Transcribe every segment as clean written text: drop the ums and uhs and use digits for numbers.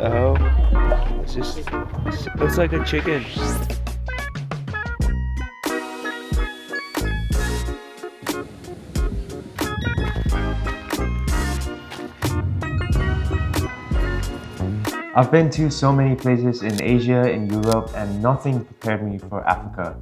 Oh, it's just it looks like a chicken. I've been to so many places in Asia, in Europe, and nothing prepared me for Africa.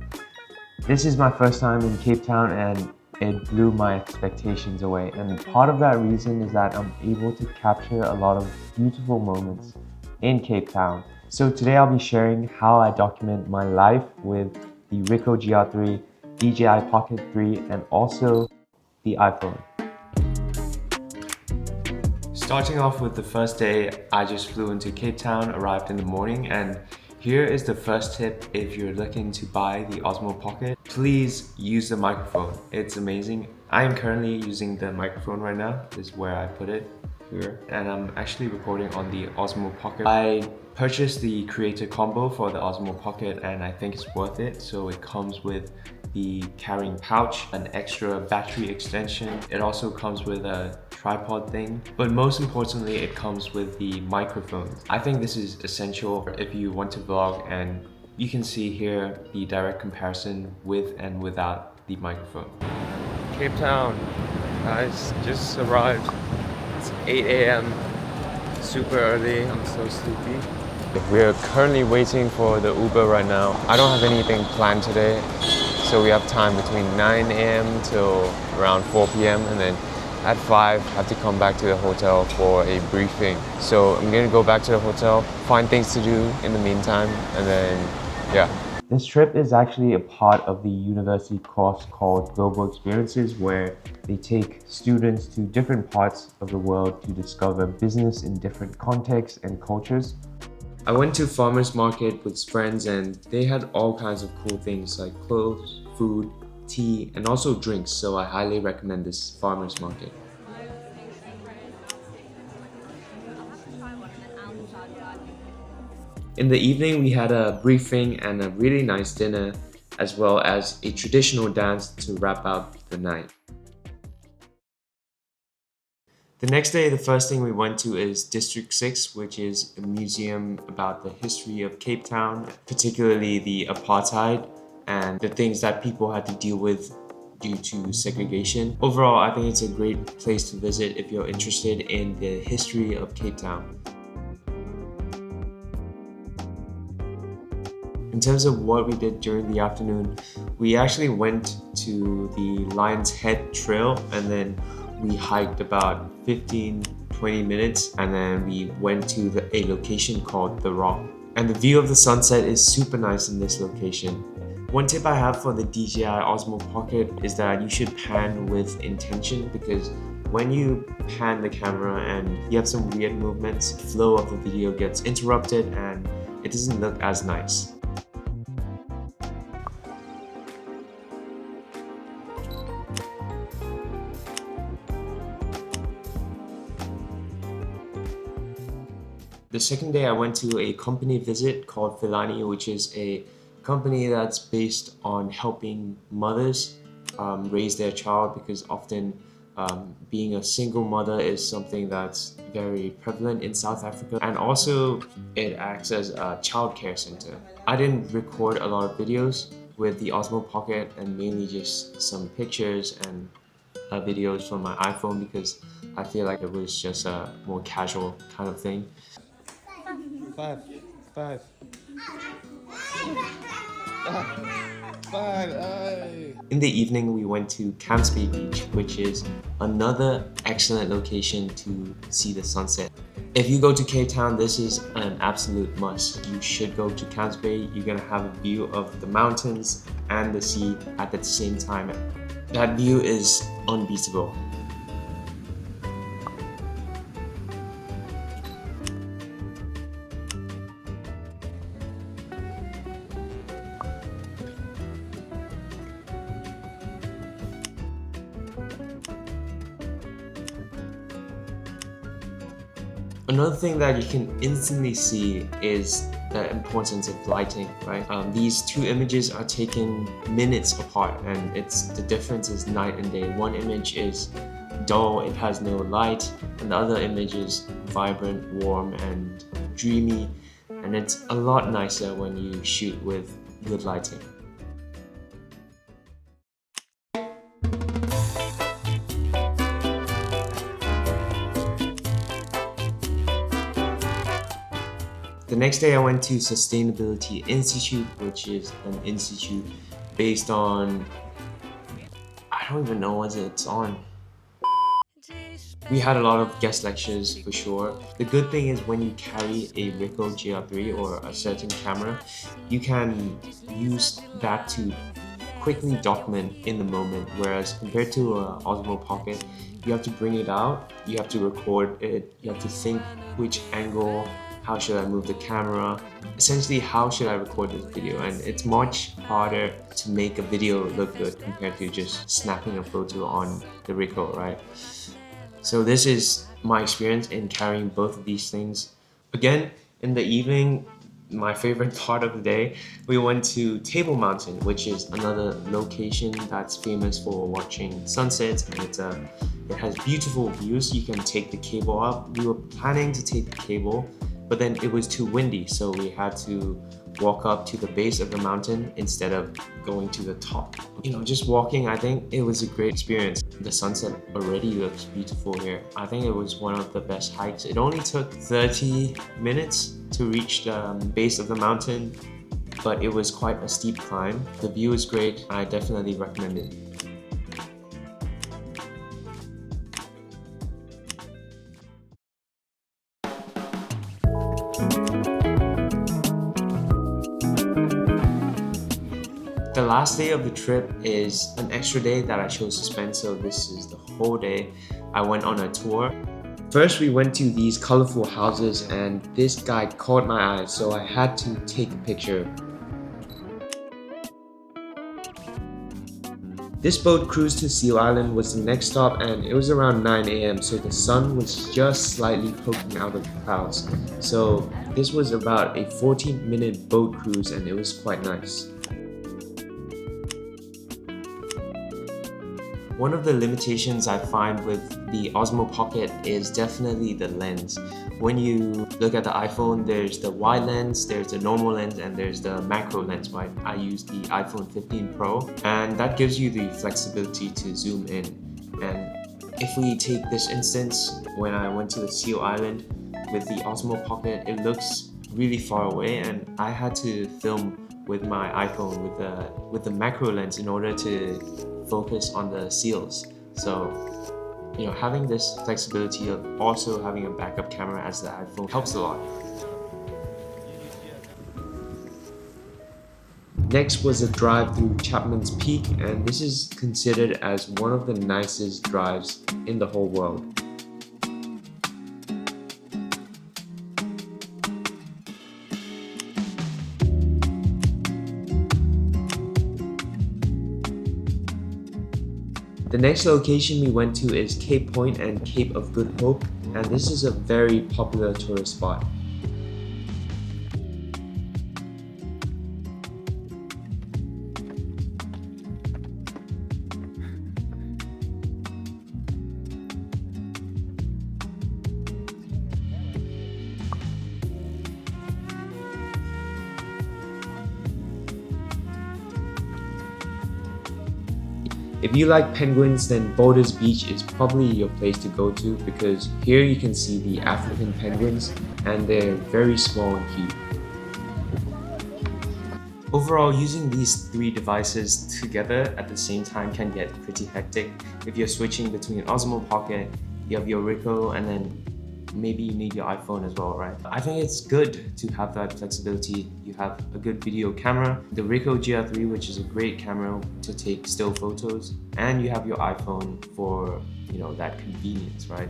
This is my first time in Cape Town and it blew my expectations away. And part of that reason is that I'm able to capture a lot of beautiful moments in Cape Town. So today I'll be sharing how I document my life with the Ricoh GR3, DJI Pocket 3, and also the iPhone. Starting off with the first day, I just flew into Cape Town, arrived in the morning, and here is the first tip if you're looking to buy the Osmo Pocket. Please use the microphone. It's amazing. I am currently using the microphone right now. This is where I put it, here. And I'm actually recording on the Osmo Pocket. I purchased the creator combo for the Osmo Pocket and I think it's worth it. So it comes with the carrying pouch, an extra battery extension. It also comes with a tripod thing, but most importantly it comes with the microphone. I think this is essential if you want to vlog, and you can see here the direct comparison with and without the microphone. Cape Town, guys, just arrived. It's 8 a.m. super early. I'm so sleepy. We're currently waiting for the Uber right now. I don't have anything planned today, so we have time between 9 a.m. till around 4 p.m. and then at 5, I have to come back to the hotel for a briefing. So I'm gonna go back to the hotel, find things to do in the meantime, and then, yeah. This trip is actually a part of the university course called Global Experiences, where they take students to different parts of the world to discover business in different contexts and cultures. I went to farmers market with friends and they had all kinds of cool things like clothes, food, tea, and also drinks, so I highly recommend this farmers market. In the evening, we had a briefing and a really nice dinner, as well as a traditional dance to wrap up the night. The next day, the first thing we went to is District 6, which is a museum about the history of Cape Town, particularly the apartheid and the things that people had to deal with due to segregation. Overall, I think it's a great place to visit if you're interested in the history of Cape Town. In terms of what we did during the afternoon, we actually went to the Lion's Head Trail and then we hiked about 15-20 minutes and then we went to a location called The Rock. And the view of the sunset is super nice in this location. One tip I have for the DJI Osmo Pocket is that you should pan with intention, because when you pan the camera and you have some weird movements, the flow of the video gets interrupted and it doesn't look as nice. The second day I went to a company visit called Filani, which is a company that's based on helping mothers raise their child, because often being a single mother is something that's very prevalent in South Africa, and also it acts as a childcare center. I didn't record a lot of videos with the Osmo Pocket and mainly just some pictures and videos from my iPhone because I feel like it was just a more casual kind of thing. Five. In the evening, we went to Camps Bay Beach, which is another excellent location to see the sunset. If you go to Cape Town, this is an absolute must. You should go to Camps Bay. You're gonna have a view of the mountains and the sea at the same time. That view is unbeatable. Another thing that you can instantly see is the importance of lighting, right? These two images are taken minutes apart and the difference is night and day. One image is dull, it has no light, and the other image is vibrant, warm, and dreamy, and it's a lot nicer when you shoot with good lighting. The next day I went to Sustainability Institute, which is an institute based on, I don't even know what it's on. We had a lot of guest lectures for sure. The good thing is when you carry a Ricoh GR3 or a certain camera, you can use that to quickly document in the moment, whereas compared to an Osmo Pocket, you have to bring it out, you have to record it, you have to think which angle, how should I move the camera, essentially how should I record this video, and it's much harder to make a video look good compared to just snapping a photo on the Ricoh, right? So this is my experience in carrying both of these things. Again, in the evening, my favorite part of the day, we went to Table Mountain, which is another location that's famous for watching sunsets, and it has beautiful views. You can take the cable up. We were planning to take the cable, but then it was too windy, so we had to walk up to the base of the mountain instead of going to the top. You know, just walking, I think it was a great experience. The sunset already looks beautiful here. I think it was one of the best hikes. It only took 30 minutes to reach the base of the mountain, but it was quite a steep climb. The view is great. I definitely recommend it. The last day of the trip is an extra day that I chose to spend, so this is the whole day. I went on a tour. First we went to these colorful houses and this guy caught my eye, so I had to take a picture. This boat cruise to Seal Island was the next stop, and it was around 9 AM, so the sun was just slightly poking out of the clouds. So this was about a 14-minute boat cruise and it was quite nice. One of the limitations I find with the Osmo Pocket is definitely the lens. When you look at the iPhone, there's the wide lens, there's the normal lens, and there's the macro lens, right? I use the iPhone 15 Pro, and that gives you the flexibility to zoom in. And if we take this instance, when I went to the Seal Island with the Osmo Pocket, it looks really far away, and I had to film with my iPhone with the macro lens in order to focus on the seals. So, you know, having this flexibility of also having a backup camera as the iPhone helps a lot. Next was a drive through Chapman's Peak, and this is considered as one of the nicest drives in the whole world. The next location we went to is Cape Point and Cape of Good Hope, and this is a very popular tourist spot. If you like penguins, then Boulders Beach is probably your place to go to, because here you can see the African penguins and they're very small and cute. Overall, using these three devices together at the same time can get pretty hectic. If you're switching between Osmo Pocket, you have your Ricoh, and then maybe you need your iPhone as well, right? I think it's good to have that flexibility. You have a good video camera, the Ricoh GR3, which is a great camera to take still photos, and you have your iPhone for, you know, that convenience, right?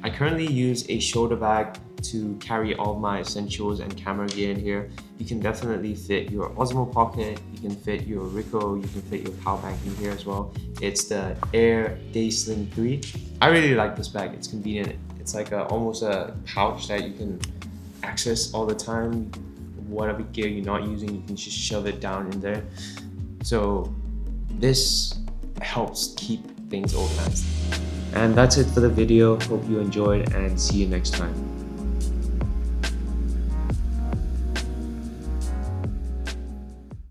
I currently use a shoulder bag to carry all my essentials and camera gear in here. You can definitely fit your Osmo Pocket, you can fit your Ricoh, you can fit your power bank in here as well. It's the Air Daysling 3. I really like this bag, it's convenient. It's like almost a pouch that you can access all the time. Whatever gear you're not using, you can just shove it down in there. So this helps keep things organized. And that's it for the video. Hope you enjoyed, and see you next time.